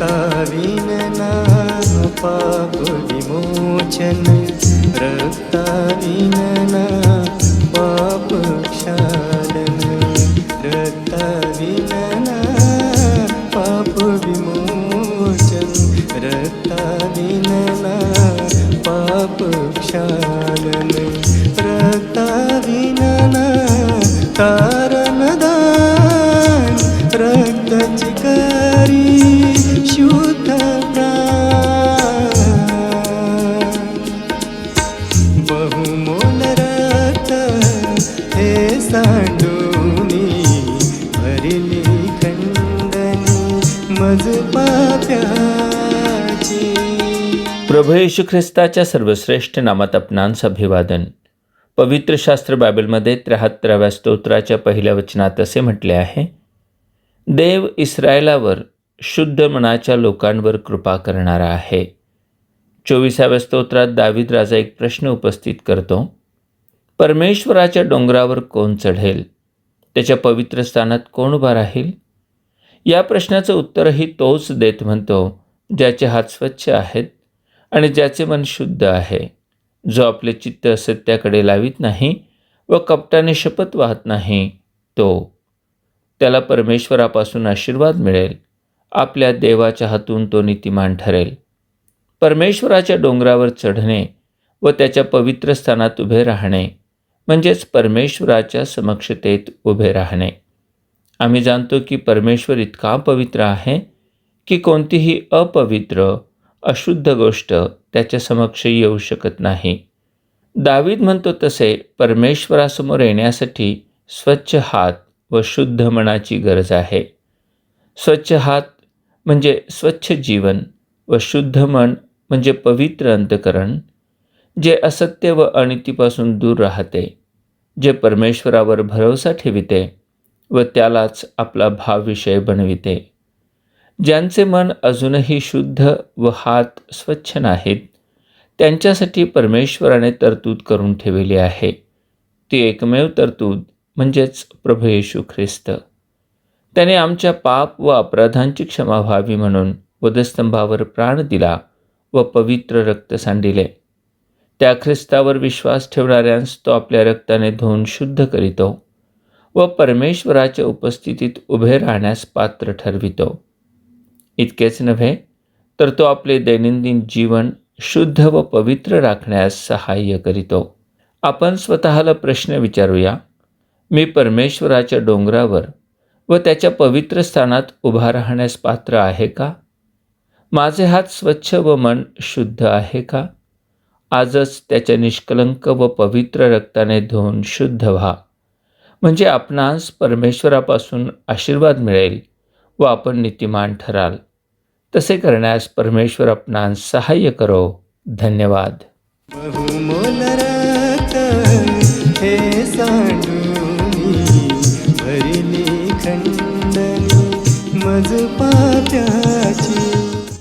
रक्ताविना पाप विमोचन, रक्ताविना पाप क्षालन, रक्ताविना पाप विमोचन, रक्ताविना पाप क्षालन, रक्ताविना कारणदान, रक्ताची करी शुद्ध प्राण, बहुमोल रक्त हे सांडूनी भरली खंडनी मज पाप्याची. प्रभू येशू ख्रिस्ताच्या सर्वश्रेष्ठ नामात आपणांस अभिवादन. पवित्र शास्त्र बायबलमध्ये 73व्या स्तोत्राच्या पहिल्या वचनात असे म्हटले आहे, देव इस्रायलावर शुद्ध मनाच्या लोकांवर कृपा करणारा आहे. 24व्या स्तोत्रात दावीद राजा एक प्रश्न उपस्थित करतो, परमेश्वराच्या डोंगरावर कोण चढेल, त्याच्या पवित्र स्थानात कोण उभा राहील? या प्रश्नाचं उत्तरही तोच देत म्हणतो, ज्याचे हात स्वच्छ आहेत आणि ज्याचे मन शुद्ध आहे, जो आपले चित्त असत्याकडे लावित नाही व कपटाने शपथ वाहत नाही, त्याला परमेश्वरापासून आशीर्वाद मिळेल. आपल्या देवाच्या हातून तो नीतिमान ठरेल. परमेश्वराच्या डोंगरावर चढणे व त्याच्या पवित्र स्थानात उभे राहणे म्हणजेच परमेश्वराच्या समक्षतेत उभे राहणे. आम्ही जाणतो की परमेश्वर इतका पवित्र आहे की कोणतीही अपवित्र अशुद्ध गोष्ट त्याच्या समक्ष येऊ शकत नाही. दावीद म्हणतो तसे परमेश्वरासमोर येण्यासाठी स्वच्छ हात व शुद्ध मनाची गरज आहे. स्वच्छ हात म्हणजे स्वच्छ जीवन व शुद्ध मन म्हणजे पवित्र अंतःकरण, जे असत्य व अनितीपासून दूर राहते, जे परमेश्वरावर भरोसा ठेविते व त्यालाच आपला भावविषय बनविते. ज्यांचे मन अजूनही शुद्ध व हात स्वच्छ नाहीत, त्यांच्यासाठी परमेश्वराने तरतूद करून ठेवली आहे. ती एकमेव तरतूद म्हणजेच प्रभू येशू ख्रिस्त. त्याने आमच्या पाप व अपराधांची क्षमा व्हावी म्हणून वधस्तंभावर प्राण दिला व पवित्र रक्त सांडिले. त्या ख्रिस्तावर विश्वास ठेवणाऱ्यांस तो आपल्या रक्ताने धुवून शुद्ध करीतो व परमेश्वराच्या उपस्थितीत उभे राहण्यास पात्र ठरवितो. इतकेच नव्हे तर तो आपले दैनंदिन जीवन शुद्ध व पवित्र राखण्यास सहाय्य करीतो. आपण स्वतःला प्रश्न विचारूया, मी परमेश्वराच्या डोंगरावर व त्याच्या पवित्र स्थानात उभा राहण्यास पात्र आहे का? माझे हात स्वच्छ व मन शुद्ध आहे का? आजच त्याच्या निष्कलंक व पवित्र रक्ताने धुवून शुद्ध व्हा, म्हणजे आपणास परमेश्वरापासून आशीर्वाद मिळेल व आपण नीतिमान ठराल. तसे करण्यास परमेश्वर आपणास सहाय्य करो. धन्यवाद. बहुमोल रक्त हे सांडूनी